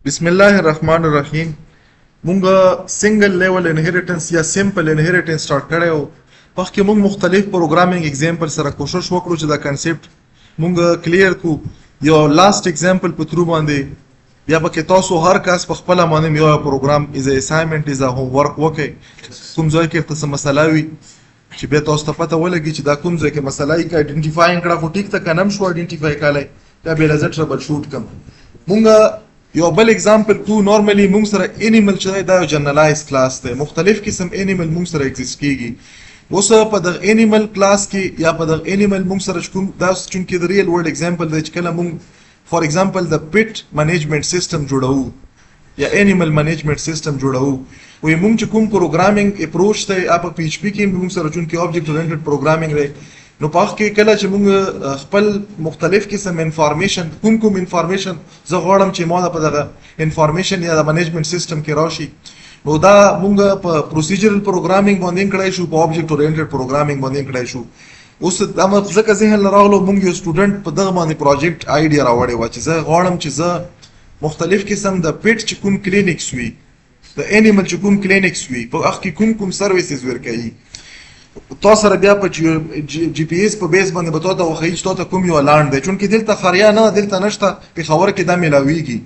بسم الله الرحمن الرحیم. مونږ سنگل لیول انهریټنس یا سمپل انهریټنس سٹارټ کړو. پخې مونږ مختلف پروګرامینګ ایگزامپل سره کوشش وکړو چې دا کنسپټ مونږ کلیر کو. یو لاست ایگزامپل په ترو باندې بیا پکې تاسو هر کس په خپل باندې یو پروګرام از اسایمنت از هوم ورک وکړي. کوم ځای کې څه مسله وي چې به تاسو ته پته ولګي چې دا کوم ځای کې مسله یې آئیډنټیفاینګ کړه، خو ټیک ته کنم شو آئیډنټیفای کړای دا به لازم ټربل شوټ کم. مونږ یو بل اگزامپل کو. نورملی مونږ سره انیمل چې دا یو جنرالایز کلاس دی، مختلف قسم انیمل مونږ سره ایگزیست کیږي. اوس په دغه انیمل کلاس کې یا په دغه انیمل مونږ سره کوم دا چې د ریل ورلد اگزامپل دی چې کله مونږ فار ایگزامپل د پیټ منیجمنت سیستم جوړو یا انیمل منیجمنت سیستم جوړو، وي مونږ چې کوم پروګرامینګ اپروچ دی په پی ایچ پی کې مونږ سره چې آبجیکټ اورینټډ پروګرامینګ دی، نو پاک کې کله چې موږ خپل مختلف قسم انفارمیشن کوم انفارمیشن زه غواړم چې ما په دغه انفارمیشن یا د منیجمنت سیستم کې راشي، نو دا موږ په پروسیجرل پروګرامینګ باندې کړای شو، په آبجیکټ اورینټډ پروګرامینګ باندې کړای شو. اوس دا ځکه ذهن راغلو موږ یو سټوډنټ په دغه باندې پروجیکټ آیډیا راوړی و چې زه غواړم چې زه مختلف قسم د پیټ چې کوم کلینیکس وي، د انیمل چې کوم کلینیکس وي، په هغه کې کوم سرویسز ورکوي. تاسو سره بیا په جی پی ایس په بیس باندې به تاسو وخی چې تاسو کوم یو لاند دی، چونکې دلته خریا نه دلته نشته، په خبر کې دا ملاویږي.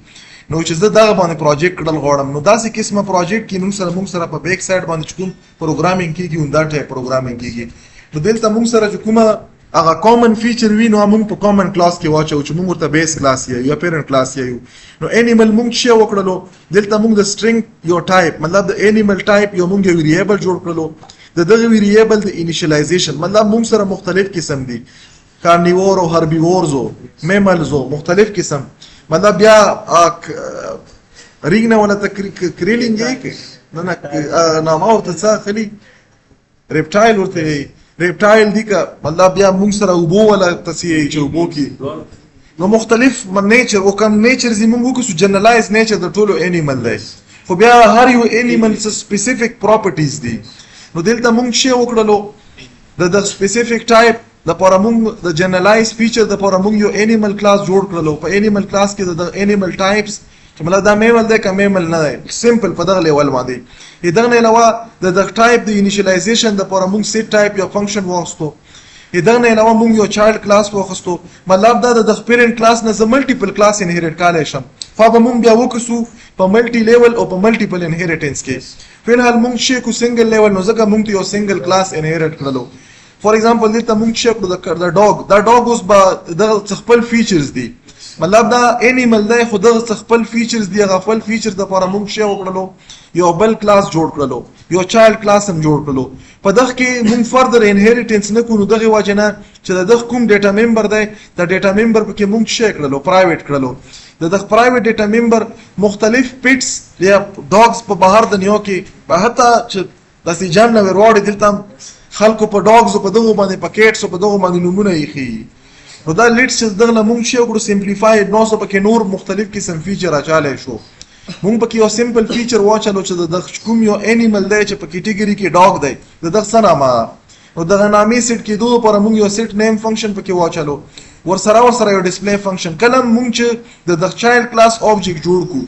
نو چې زه دغه باندې پروجیکټ کړل غواړم، نو داسې قسمه پروجیکټ کې موږ سره په بیک سایډ باندې کوم پروګرامینګ کیږي اون دا ټایپ پروګرامینګ کیږي. نو دلته موږ سره چې کومه هغه کامن فیچر وی نو موږ په کامن کلاس کې واچو چې موږ ورته بیس کلاس یا پیرنٹ کلاس یو. نو انیمل موږ شی وکړلو، دلته موږ د سټرینګ یو ټایپ مطلب د انیمل ټایپ یو موږ ویریبل جوړ کړلو. د دغه ویریبل د انیشلایزیشن مطلب موږ سره مختلف قسم دي، کارنیور او هربیورز او میملز او مختلف قسم مطلب بیا ریګنه ولا تکریلینګ کې نه نامه ورته څه خلی ریپټایل ورته ریپټایل دي که مطلب بیا موږ سره اوبو ولا تسیه چې اوبو کې نو مختلف نیچر او کم نیچر زی موږ وکړو جنرالایز نیچر د ټولو انیمل دی، خو بیا هر یو انیمل سپیسیفیک پراپرټیز دي. نو دلته موږ شی وکړلو د سپیسیفیک ټایپ د پاره موږ د جنرالایز فیچر د پاره موږ یو انیمل کلاس جوړ کړلو. په انیمل کلاس کې د انیمل ټایپس چې مطلب دا میمل دی که میمل نه دی، سمپل په دغه لیول باندې. دغه نه علاوه د ټایپ د انیشلایزیشن د پاره موږ سیټ ټایپ یا فنکشن واخستو. دغه نه علاوه موږ یو چایلډ کلاس واخستو، مطلب دا د پیرنٹ کلاس نه ز ملټیپل کلاس انهریټ کولای شم. فابه موږ بیا وکړو په ملټي لیول او په ملټیپل انهریټنس کې. فلحال موږ شی کو سنگل لیول، نو ځکه موږ یو سنگل کلاس انهریټ کړلو. فار ایگزامپل دلته موږ شی کړو د ډاګ، دا ډاګ اوس به د خپل فیچرز دي، مطلب دا انیمل دی خو د خپل فیچرز دی، هغه خپل فیچر د لپاره موږ شی وکړلو، یو بل کلاس جوړ کړلو، یو چایلډ کلاس هم جوړ کړلو. په دغه کې موږ فردر انهریټنس نه کوو، دغه وجه نه چې دغه کوم ډیټا ممبر دی، د ډیټا ممبر پکې موږ شی کړلو پرایویټ کړلو. د پرایویټ ډیټا ممبر مختلف پیټس یا ډاګز په بهر دنیا کې په حتی چې داسې جام نه وروړي دلته خلکو په ډاګز په دغه باندې پکېټس په دغه باندې نمونه یې. نو دا لیټس چې دغه موږ شی وکړو سمپلیفاید، نو څه پکې نور مختلف قسم فیچر اچالی شو. موږ پکې یو سمپل فیچر واچلو چې د کوم یو انیمل دی چې په کیټګوري کې ډاګ دی، د دغه څه نامه، نو دغه نامې سیټ کېدو لپاره موږ یو سیټ نیم فنکشن پکې واچلو، ورسره یو ډسپلی فنکشن. کله موږ چې د چایلډ کلاس آبجیکټ جوړ کو،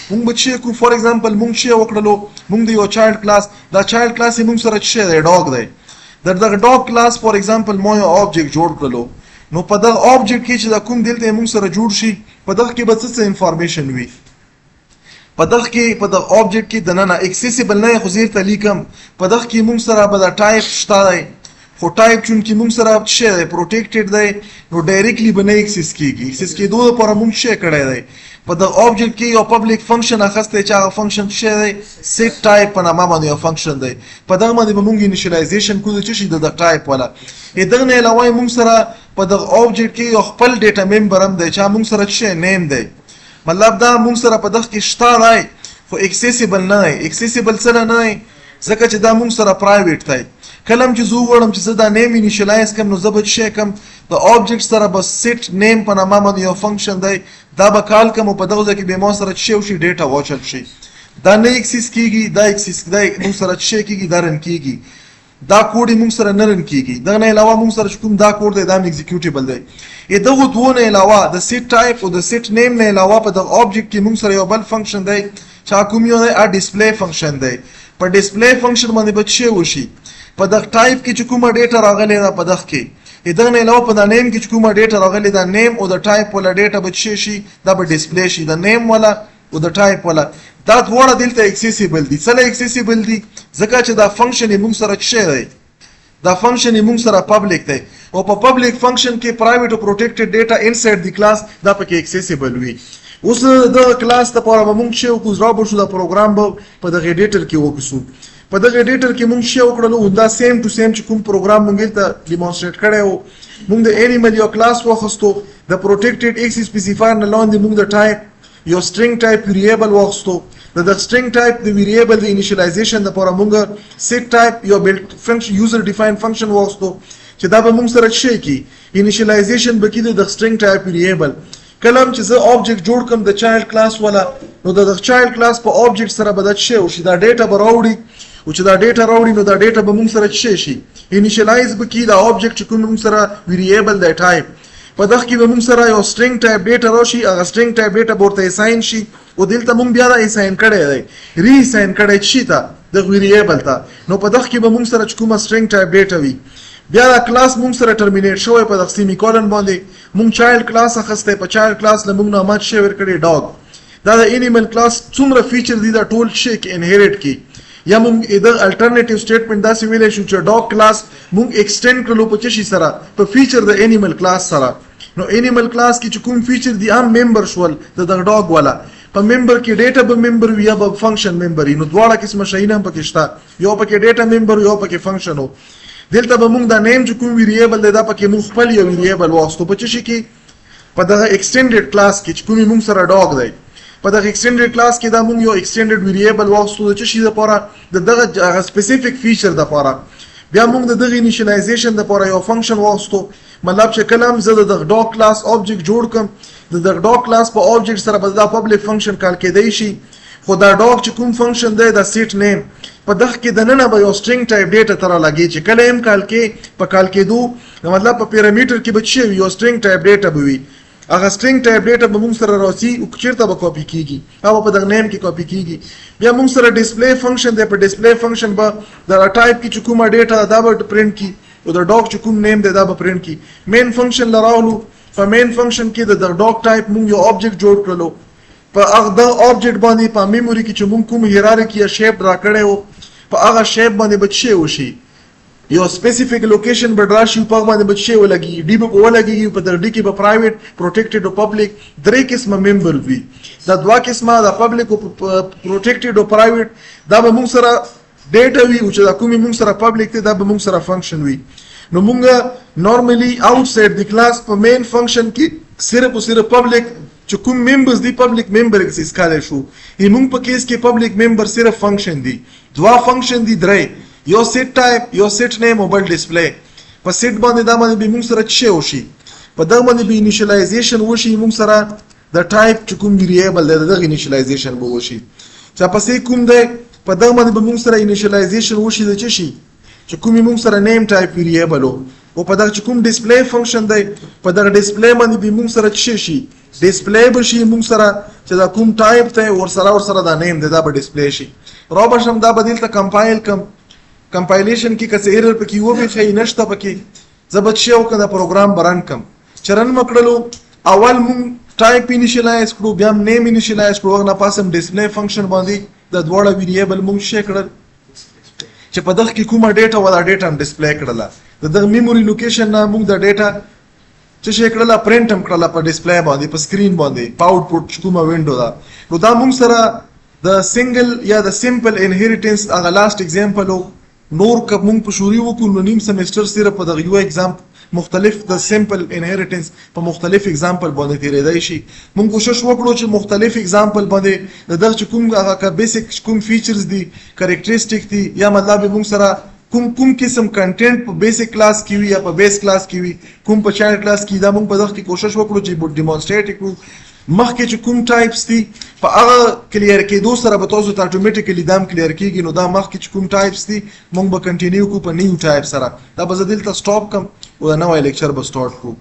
موږ به چې کو فار ایگزامپل موږ شی وکړلو، موږ د یو چایلډ کلاس، دا چایلډ کلاس موږ سره چې دی ډاګ دی، دغه ډاګ کلاس فار ایگزامپل ما یو آبجیکټ جوړ کړلو. نو په دغه آبجیکټ کې چې دا کوم دلته موږ سره جوړ شي، په دغه کې به څه انفارمیشن وي، په دغه کې په دغه آبجیکټ کې دننه اکسیسیبل نه خو زیر ته لیکم، په دغه کې موږ سره به د ټایپ شته دی، خو ټایپ چونکې موږ سره شی دی پروټیکټډ دی، نو ډایرکټلی به نه اکسس کیږي. اکسس کېدو لپاره موږ شی کړی دی، په دغه آبجیکټ کې یو پبلک فنکشن اخستی چې هغه فنکشن شی دی سیټ ټایپ په نامه باندې یو فنکشن دی، په دغه باندې به موږ انیشلایزیشن کوو چې شي د ټایپ والا. دغه نه علاوه موږ سره په دغه آبجیکټ کې یو خپل ډیټا ممبر هم دی چې موږ سره شی نیم دی، مطلب دا موږ سره په دغه کې شته دی خو اکسیسیبل نه دی. اکسیسیبل څه نه دی ځکه چې دا موږ سره پرایویټ دی. کله چې زه وغواړم چې زه دا نیم انیشلایز کم، نو زه به شی کم د آبجیکټ سره به سیټ نیم په نامه باندې یو فنکشن دی، دا به کال کم او په دغه ځای کې به ما سره شی وشي ډیټا واچل شي. دا نه اکسس کیږي، دا اکسس دی موږ سره شی کیږي دا رن کیږي. دا کوډ موږ سره نه رن کیږي. دغه نه علاوه موږ سره کوم دا کوډ دی دا ایگزیکیوټیبل دی. دغه دوه نه علاوه د سیټ ټایپ او د سیټ نیم نه علاوه په دغه آبجیکټ کې موږ سره یو بل فنکشن دی چې کوم یو دی ډیسپلی فنکشن دی. په ډیسپلی فنکشن باندې به څه وشي په دغه ټایپ کې چې کومه ډیټا راغلی دا په دغه کې دغه نه علاوه په د نیم کې چې کومه ډیټا راغلی دا نیم او د ټایپ ولا ډیټا به څه شي دا به ډیسپلی شي. د نیم ولا او د ټایپ ولا دا دواړه دلته اکسیسیبل دي. څه اکسیسیبل دي ځکه چې دا فنکشن موږ سره څه دی دا فنکشن موږ سره پبلک دی او په پبلک فنکشن کې پرایویټ او پروټیکټډ ډیټا انسایډ دی کلاس دا پکې اکسیسیبل وي. اوس د کلاس لپاره به موږ چې وکړو ځواب شو دا پروګرام به په دغه ایډیټر کې وکړو. په دغه ایډیټر کې موږ شی وکړلو دا سیم ټو سیم چې کوم پروګرام موږ ته ډیمونستریټ کړی موږ د انیمل یو کلاس واخستو د پروټیکټډ ایکس سپیسیفایر نه لاندې موږ د ټایپ یو سټرینګ ټایپ ویریبل واخستو. د سټرینګ ټایپ د ویریبل د انیشلایزیشن لپاره موږ سیټ ټایپ یو بلټ فنکشن یوزر ډیفاین فنکشن واخستو چې دا به موږ سره شي کی انیشلایزیشن به کې د سټرینګ ټایپ ویریبل کلم چې زه آبجیکټ جوړ کوم د چایلډ کلاس ولا نو د چایلډ کلاس په آبجیکټ سره به د شي او چې دا ډیټا به راوړي او چې دا ډیټا راوړي نو دا ډیټا به موږ سره شي شي انیشلایز به کې دا آبجیکټ چې کوم موږ سره ویریبل د ټایپ په دغه کې به موږ سره یو سټرینګ ټایپ ډیټا راشي هغه سټرینګ ټایپ ډیټا ورته اساین شي او دلته موږ بیا دا اساین کړی دی ری اساین کړی شي ته د ویریبل ته نو په دغه کې به موږ سره کومه سټرینګ ټایپ ډیټا وي بیا دا کلاس موږ سره ټرمینیټ شوی په دغه سیمی کولن باندې موږ چایلډ کلاس اخسته په چایلډ کلاس له موږ نامات شی ورکړي ډاګ دا د انیمل کلاس څومره فیچر دي دا ټول شي کې انهریټ کی یا موږ د الټرنیټیو سټیټمنټ دا سی ویلې شو چې ډاګ کلاس موږ ایکسټند کړلو په چشي سره په فیچر د انیمل کلاس سره نو انیمل کلاس کې چې کوم فیچر دي هم ممبر شول د ډاګ والا په ممبر کې ډیټا به ممبر وي یا به فنکشن ممبر نو دواړه قسمه شیونه هم پکې شته یو پکې ډیټا ممبر یو پکې فنکشن وو دلته به موږ دا نیم چې کوم ویریبل دی دا پکې موږ خپل یو ویریبل واستو په چشي کې په دغه ایکسټندډ کلاس کې چې کوم موږ سره ډاګ دی په دغه ایکسټندډ کلاس کې دا موږ یو ایکسټندډ ویریبل واستو د چشي لپاره د دغه سپیسیفیک فیچر لپاره بیا موږ د دغه انیشلایزیشن لپاره یو فنکشن واستو مطلب چې کلم زه د ډاګ کلاس آبجیکټ جوړ کوم د ډاګ کلاس په آبجیکټ سره به دا پبلک فنکشن کال کېدای شي خو دا ډاګ چې کوم فنکشن دی دا سیټ نیم په دغه کې د ننه به یو سټرینګ ټایپ ډیټا تر لګي چې کله هم کال کې په کال کېدو مطلب په پیرامیټر کې به شي یو سټرینګ ټایپ ډیټا به وي هغه سټرینګ ټایپ ډیټا به موږ سره راځي او چیرته به کاپی کیږي او په دغه نیم کې کاپی کیږي بیا موږ سره ډیسپلی فنکشن دی په ډیسپلی فنکشن به د ټایپ کې چې کومه ډیټا دا به پرینټ کی او د ډاګ چې کوم نیم دی دا به پرینټ کی مین فنکشن لراولو په مین فنکشن کې د ډاګ ټایپ موږ یو آبجیکټ جوړ کړلو په هغه د آبجیکټ باندې په میموري کې چې موږ کوم هیرارکی یا شیپ را کړی و په هغه شیپ باندې به څه وشي یو سپیسیفیک لوکیشن به راشي په هغه باندې به څه ولګي ډي به ولګي په ډي کې به پرایویټ پروټیکټډ او پبلک درې قسمه ممبر وي دا دوا قسمه د پبلک او پروټیکټډ او پرایویټ دا به موږ سره ډیټا وي او چې دا کومي موږ سره پبلک دی دا به موږ سره فنکشن وي نو موږ نورمالي آوټسایډ د کلاس په مین فنکشن کې صرف او صرف پبلک چې کوم ممبرز دی پبلک ممبر اکسس کالای شو موږ په کیس کې پبلک ممبر صرف فنکشن دی دوا فنکشن دی درې یو سیټ ټایپ یو سیټ نیم او بل ډیسپلی په سیټ باندې دا باندې به موږ سره څه وشي په دغه باندې به انیشلایزیشن وشي موږ سره د ټایپ چې کوم ویریبل دی دغه انیشلایزیشن به وشي چې پسې کوم دی په دغه باندې به موږ سره انیشلایزیشن وشي د څه شي چې کوم موږ سره نیم ټایپ ویریبل او په دغه چې کوم ډیسپلی فنکشن دی په دغه ډیسپلی باندې به موږ سره څه شي ډیسپلی به شي موږ سره چې دا کوم ټایپ ته ورسره دا نیم دی دا به ډیسپلی شي را به شم دا به دلته کمپایل کم کمپایلیشن کې که څه ایرر پکې وبې ښایي نشته پکې زه به څه وکړم دا پروګرام به رن کم چې رن مې کړلو اول موږ ټایپ انیشلایز کړو بیا هم نیم انیشلایز کړو هغه نه پاس هم ډیسپلی فنکشن باندې د دواړه ویریبل موږ شی کړل چې په دغه کې کومه ډیټا ولا ډیټا هم ډسپلی کړله د دغه میموري لوکیشن نه موږ د ډیټا چې شي کړله پرینټ هم کړله په ډسپلی باندې په سکرین باندې په آوټپوټ کومه وینډو ده نو دا موږ سره د سنگل یا د سمپل انهریټنس هغه لاست ایگزامپل نور که موږ په شوري وکړو نو نیم سمستر صرف په دغه یو ایگزام مختلف د سمپل انهریټنس په مختلف ایگزامپل باندې تیریدای شي موږ کوشش وکړو چې مختلف ایگزامپل باندې دغه کوم هغه بیسیک کوم فیچرز دي کریکټریسټیک دي یا مطلب موږ سره کوم قسم کنټینټ په بیسیک کلاس کې وي یا په بیس کلاس کې وي کوم په چایلډ کلاس کې دا موږ په دغه کې کوشش وکړو چې ډیمونستریټ کړو مخکې چې کوم ټایپس دي په هغه کلیر کېدو سره به تاسو ته اتوماتیکلی دا هم کلیر کېږي. نو دا مخکې چې کوم ټایپس دي موږ به کنټینیو کوو په نیو ټایپ سره. دا به زه دلته سټاپ کړم او دا نوی لیکچر به سټارټ کوو.